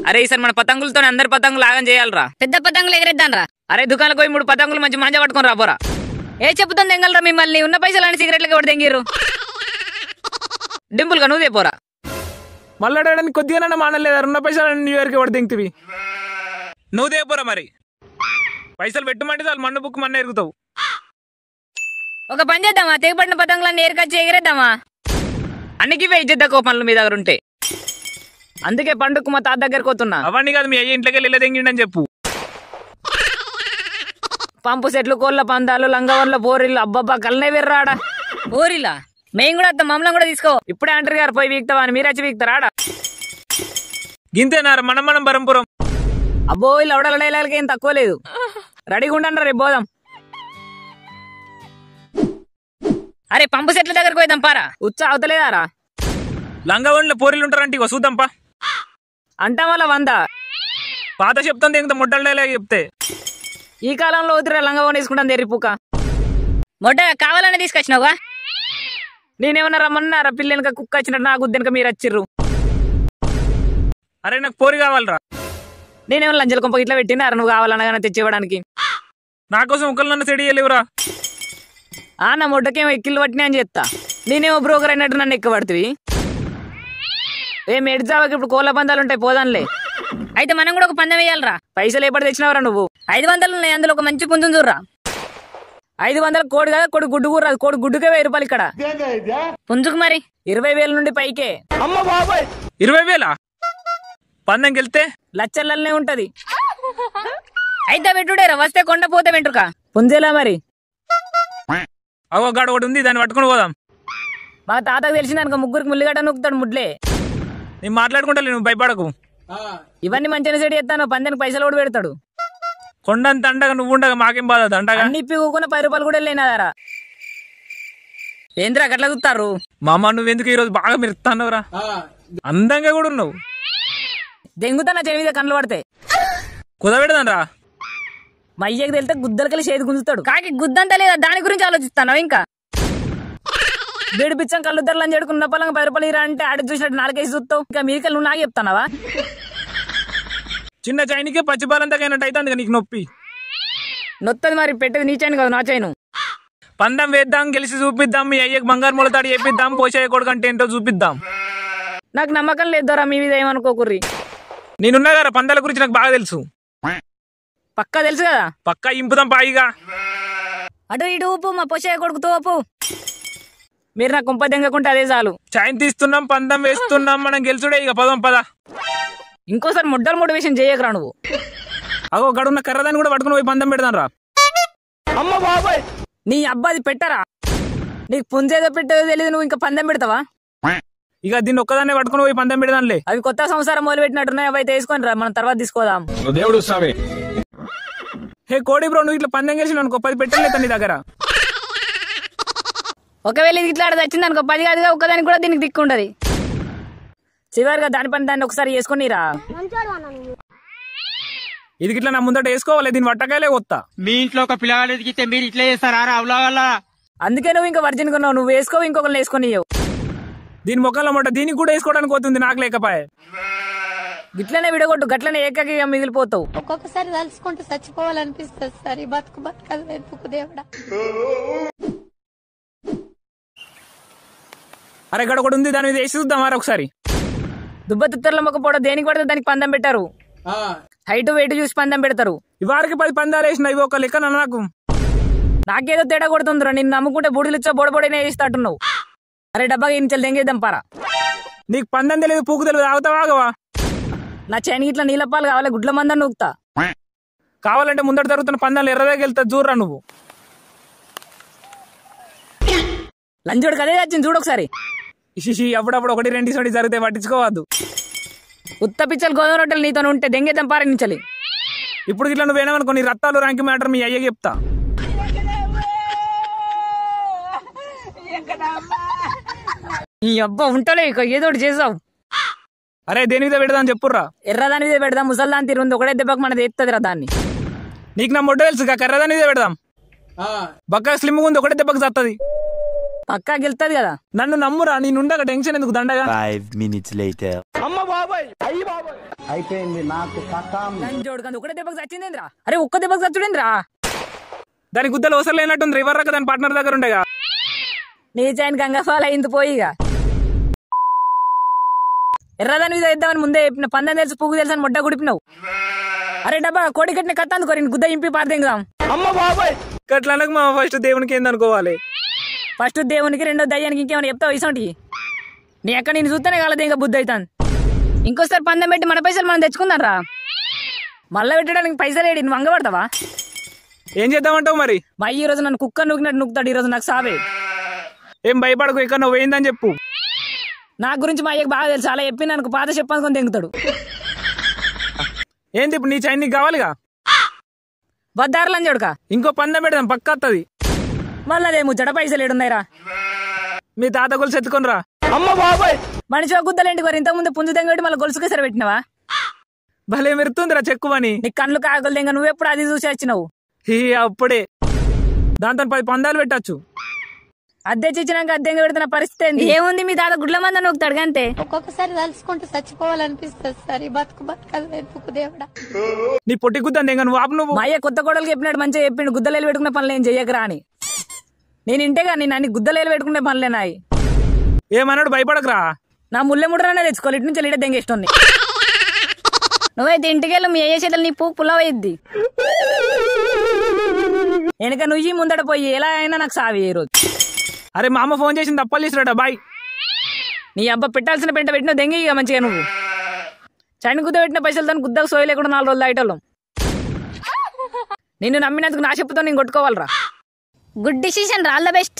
అరే ఈసారి మన పతంగులతో అందరి పతంగులు ఆగం చేయాలరా. పెద్ద పతంగులు ఎగరేద్దాన్రా. అరే దుకాణాలకు పోయి 3 పతంగులు మంచి మంజ పట్టుకొని రాబోరా. ఏ చెప్పుతాను దెంగలరా మిమ్మల్ని. ఉన్న పైసలు సిగరెట్లకి ఎవరు దెంగిర్రు? డింపుల్ గా నువ్వు పోరా. మళ్ళీ కొద్దిగా మానలేదా? ఉన్న పైసలు న్యూ ఇయర్ కి ఎవరు దింగుతుంది? నువ్వు దేపోరా మరి. పైసలు పెట్టుమంటే చాలు మన్ను బుక్ మన్న ఎరుగుతావు. ఒక పని చేద్దామా, తెగపడిన పతంగులన్నీ ఏరుకొచ్చి ఎగరేద్దామా? అన్నికి ఇజ్జత్ తక్కువ పనులు మీ దగ్గర ఉంటే. అందుకే పండుగకు మా తాత దగ్గరకు పోతున్నా. అవన్నీ కాదు, మీ అయ్య ఇంట్లోకి వెళ్ళి దెంగిండని చెప్పు. పంపు సెట్లు, కోళ్ళ పందాలు, లంగవర్ల పోరిల్లు, అబ్బబ్బా కలనే విర్రాడా. ఓరిలా మేము కూడా వస్తాం, మమ్మల్ని కూడా తీసుకో. ఇప్పుడే అంటారు గారు పోయి వీక్తావా అని మీరు వచ్చి వీక్తారా? గింతేనారా మనం బరంపురం. అబ్బో వీళ్ళు అవడల డైలాగ్కి ఏం తక్కువ లేదు. రెడీగా ఉండండి రేపు పోదాం. అరే పంపు సెట్ల దగ్గరకు పోయిదాం పారా. ఉచ్చ అవతలేదారా? లంగవన్లో పోరీలు ఉంటారంటే ఇగో చూద్దాంపా. అంటా వల్ల 100 పాత చెప్తాను ఇంత ముడ్డల డైలాగ్ చెప్తే. ఈ కాలంలో వదిరా లంగవని వేసుకుంటాను తెరిపుక. మొట్ట కావాలని తీసుకొచ్చినావుగా? నేనేమన్నా రమ్మన్నారా? పిల్లనక కుక్క వచ్చినట్టు నా గుద్దెనక మీరు వచ్చిర్రు. అరే నాకు పోరి కావాలరా. నేనేమన్నా లంజల కొంప ఇట్లా పెట్టినారా నువ్వు కావాలనగానే తెచ్చివ్వడానికి? నా కోసం ఒకళ్ళు నన్ను సెడి చేయలేవురా. నా మొడ్డకేమో ఎక్కిళ్ళు పట్టినా అని చెప్తా. నేనేమో బ్రోకర్ అయినట్టు నన్ను ఎక్కబడుతుంది. ఎడ్జావాకి ఇప్పుడు కోళ్ళ పందాలు ఉంటాయి, పోదాంలే. అయితే మనం కూడా ఒక పందెం వేయాలరా. పైసలు ఎప్పుడు తెచ్చినవరా నువ్వు? 500 ఉన్నాయి, అందులో ఒక మంచి పుంజుని చూడరా. 500 కోడి కదా, కోడి గుడ్డు కూడా రాదు. కోడి గుడ్డుకే 1000 రూపాయలు ఇక్కడ. పుంజుకు మరి 20,000 నుండి పైకే. 20,000 పందెంకి వెళ్తే లచ్చల్లనే ఉంటది. అయితే పెట్టుడేరా, వస్తే కొండ పోతే వెంట్రుక. పుంజేలా మరి. అవో గాడు ఒకటి ఉంది, దాన్ని పట్టుకుని పోదాం. మా తాతకు తెలిసింది అనుకో, ముగ్గురికి ముల్లిగడ్డ నొక్కుతాడు ముడ్లే. నేను మాట్లాడుకుంటా, నువ్వు భయపడకు. ఇవన్నీ మంచిగా సెట్ చేస్తాను. పందెనికి పైసలు కూడా పెడతాడు. కొండంత అండగా నువ్వు ఉండగా మాకేం బాధ అండగా. అన్ని ఇప్పి 10 రూపాయలు కూడా వెళ్ళినారా? ఏంద్రా గట్లా చూస్తారు? మామ నువ్వెందుకు ఈరోజు బాగా మెరుస్తానవరా? అందంగా కూడా ఉన్నావు. దెంగుతా చెవి మీద కళ్ళు పడతాయి. కుదబెడదానరా. మా అయ్యకి తెలితే గుద్దలకెళ్ళి చేతి గుంజుతాడు. కాకి గుద్దంతా లేదా, దాని గురించి ఆలోచిస్తాను ఇంకా. బేడి పిచ్చం కళ్ళు ధరలని చెడుకున్న పలంగా 10 రూపాయలు ఇరా అంటే ఆడి చూసినట్టు 4 కేజీ చూస్తావు. ఇంకా మీరికల్ నువ్వు నాకు చెప్తానవా? చిన్న చైనికే పచ్చిపాలంతకైనట్టు అయితే నీకు నొప్పి నొత్తది మరి. పెట్టేది నీ చైన్ కాదు, నా చైను. పందెం వేద్దాం, గెలిచి చూపిద్దాం. మీ అయ్యకి బంగారు మొలతాడు చేపిద్దాం. పోషయ్య కొడుకంటే ఏంటో చూపిద్దాం. నాకు నమ్మకం లేదురా మీ మీద, ఏమనుకోకుర్రి. నేనున్నా కదా, పందాల గురించి నాకు బాగా తెలుసు. పక్కా తెలుసు కదా. పక్కా ఇంపుదాం పాయిగా. అటు ఇటు ఊపు, మా పొషయ్య కొడుకు తోపు. మీరు నా కుంప దెంగకుంటే అదే చాలు. చైన్ తీస్తున్నాం, పందెం వేస్తున్నాం, మనం గెలుచుడే. ఇక పద. ఇంకోసారి ముడ్డలు మోటివేషన్ చేయకరా నువ్వు. అగో గడున్న కర్రదాన్ని కూడా పట్టుకుని పోయి పందెం పెడదాం రా. అమ్మ బాబాయ్, నీ అబ్బాది పెట్టరా? నీకు పుంజేదో పెట్టేదో తెలియదు, నువ్వు ఇంకా పందెం పెడతావా? ఇక దీన్ని ఒక్కదాన్నే పట్టుకుని పోయి పందెం పెడదాంలే. అవి కొత్త సంసారం మొదలు పెట్టినట్టున్నాయి, అవి అయితే వేసుకొని రా, మనం తర్వాత తీసుకోదాం. దేవుడు స్వామి. హే కోడి బ్రో, నువ్వు ఇట్లా పందెం గెలిచిన అనుకో 10 పెట్టలేదు నీ దగ్గర. ఒకవేళ ఇది ఇట్లా వచ్చింది అనుకో 10 కాదుగా, ఒక్కదానికి కూడా దీనికి దిక్కు ఉండదు. చివరిగా దాని పని దాన్ని ఒకసారి వేసుకొనిరా. ఇది ఇట్లా నా ముందట వేసుకోవాలి, దీన్ని వట్టకాయలే కొత్తా. మీ ఇంట్లో ఒక పిల్లగాడు ఎదిగితే మీరు ఇట్లా చేస్తారా అవలాగల్లా? అందుకే నువ్వు ఇంకా వర్జిన్ కొన్నావు. నువ్వు వేసుకో, ఇంకొకరిని వేసుకొని దీని మొక్కల మొట్ట దీనికి కూడా వేసుకోవడానికి పోతుంది, నాకు లేకపాయే. గిట్లనే విడగొట్టు, గట్లనే ఏకగా మిగిలిపోతావు. ఒక్కొక్కసారి తలుచుకుంటూ చచ్చిపోవాలనిపిస్తుంది సార్. ఈ బతుకు వెతుకు దేవుడా. అరే గడ ఒకటి ఉంది, దాని మీద వేసి చూద్దాం మరి ఒకసారి. దుబ్బతిత్తర్ల మొక్క పోవడం దేనికి పడితే దానికి పందెం పెట్టారు. హైట్ వెయిట్ చూసి పందెం పెడతారు. ఇవారికి 10 పందాలు వేసిన ఇవి ఒక లెక్క. నాకు నాకేదో తేడా కొడుతుందిరా. నిన్ను నమ్ముకుంటే బుడిలు ఇచ్చా బొడబొడైనా వేస్తాట్టున్నావు. అరే డబ్బాగా ఇంచెలు దెంగేద్దాం పారా. నీకు పందెం తెలియదు, పూకు తెలియదు, ఆగుతావాగవా? నా చైన్ ఇట్లా నీలపాలు కావాలి, గుడ్ల మందని నూకుతా. కావాలంటే ముందట జరుగుతున్న పందాలు ఎర్రదాకి వెళ్తా, చూడరా నువ్వు. లంచోడు కదే వచ్చింది చూడు ఒకసారి. ఇషిషి అప్పుడప్పుడు 1 2 జరిగితే పట్టించుకోవద్దు. ఉత్త పిచ్చలు గోధుమ రొట్టెలు నీతో ఉంటే దెంగేద్దాం పారా నుంచలి. ఇప్పుడు ఇట్లా నువ్వు ఏమనుకో, నీ రత్తాలు ర్యాంక్ మ్యాటర్ మీ అయ్యకి చెప్తా. నీ అబ్బా ఉంటలే, ఇక ఏదో ఒకటి చేసావు. అరే దేని మీద పెడదాం చెప్పుర్రా. ఎర్రదాని మీద పెడదాం, ముసల్దాని తీరు ఉంది. ఒకటే దెబ్బకు మనది ఎత్తదిరా దాన్ని. నీకు నా మొడ్డ తెలుసు, కర్రదాని మీద పెడదాం. బక్క స్లిమ్ ఉంది, ఒకటే దెబ్బకు చత్తది. పక్కా గెలుతుంది కదా. నన్ను నమ్మురా, నేనుండగా టెన్షన్ ఎందుకు దండగా. 5 minutes later. ఒకటే దెబ్బకి చచ్చిందేంద్రా. అరే ఒక్క దెబ్బకి చచ్చుడేంద్రా. దాని గుద్దలు అవసరం లేనట్టుంది. రివర్ రక్క దాని పార్ట్నర్ దగ్గర ఉండగా నీ చైన్ గంగఫాల్ అయింది పోయిగా. ఎర్రదాని మీద ఇద్దామని ముందే చెప్పిన. పందెం తెలుసు పువ్వు తెలుసు అని మొట్ట గుడిపినావు. అరే డబ్బా కోడి కట్టిన కత్త అందుకోరి గుద్ద ఇంపి పారదేంగదాం. అట్లా అనకు మా. ఫస్ట్ దేవునికి ఏందనుకోవాలి. ఫస్ట్ దేవునికి, రెండో దయ్యానికి, ఇంకేమైనా చెప్తావు ఇసంటికి. నీ అక్కడ నేను చూస్తేనే కాలేదు ఇంకా బుద్ధి అవుతాను. ఇంకోసారి పందెం పెట్టి మన పైసలు మనం తెచ్చుకుందాం రా. మళ్ళా పెట్టడానికి పైసలు ఏడి, నువ్వు వంగబడతావా? ఏం చేద్దామంటావు మరి? మా ఈ రోజు నన్ను కుక్క నూకినట్టు నూకుతాడు. ఈ రోజు నాకు సావే. ఏం భయపడకు, ఇక్కడ నువ్వు ఏందని చెప్పు. నా గురించి మా అయ్యకు బాగా తెలుసు. అలా చెప్పి నాకు పాత చెప్పనుకొని తెంగుతాడు. ఏంది ఇప్పుడు నీ చైన్ నీకు కావాలిగా. బద్దారులని చూడక ఇంకో పందెం పెడదాం పక్క వస్తుంది. మళ్ళీ అదే ముచ్చట పైసలు ఏడున్నాయిరా. మీ తాత గొలుసు ఎత్తుకొని రా. మనిషి గుద్దలేంటి కోరి. ఇంతకు ముందు పుంజు తెంగబెట్టి మళ్ళీ గొలుసుకే సరి పెట్టినవా? భలే మెరుతుందిరా చెక్కువని. నీ కళ్ళు కాగలు తెంగ. నువ్వెప్పుడు అది చూసి వచ్చినావు? అప్పుడే దాంతో 10 పందాలు పెట్టచ్చు. అద్దె ఇచ్చినాక అద్దెంగా పెడుతున్న పరిస్థితి ఏముంది? మీ తాత గుడ్ల మంద నూకుతాడు అంతే. ఒక్కొక్కసారి తలుచుకుంటూ చచ్చిపోవాలనిపిస్తుంది సార్. ఈ బతుకదు వెతుకు దేవుడా. నీ పొట్టి గుద్దని నువ్వు ఆపు. నువ్వు మా అయ్య కొత్త కోడలు చెప్పినాడు, మంచిగా చెప్పిండు. గుద్దలేలు పెట్టుకునే పనులు ఏం చెయ్యకరా అని. నేను ఇంటేగా నేను అన్ని గుద్దలేలు పెట్టుకునే పనులేనాయి. ఏమన్నాడు? భయపడకరా. నా ముల్లె ముడ్రానే తెచ్చుకోవాలి. ఇటు నుంచి లీడ దెంగేస్తుంది. నువ్వైతే ఇంటికెళ్ళు. మీ అయ్యే చేతులు నీ పుల్లవ అయ్యిద్ది. వెనక నువ్వు ముందట పోయి ఎలా అయినా నాకు సావి ఈ రోజు. అరే మా అమ్మ ఫోన్ చేసింది, తప్పలు తీసుకురాడా. బాయ్. నీ అబ్బా పెట్టాల్సిన పెంట పెట్టిన దెంగి ఇక మంచిగా. నువ్వు చైన్ గుద్ద పెట్టిన పైసలతో గుద్దకు సోయి లేకుండా 4 రోజులు దాయటోళ్ళం. నిన్ను నమ్మినందుకు నా చెప్పుతో నేను కొట్టుకోవాలరా. గుడ్ డిసిషన్ రా. All the best.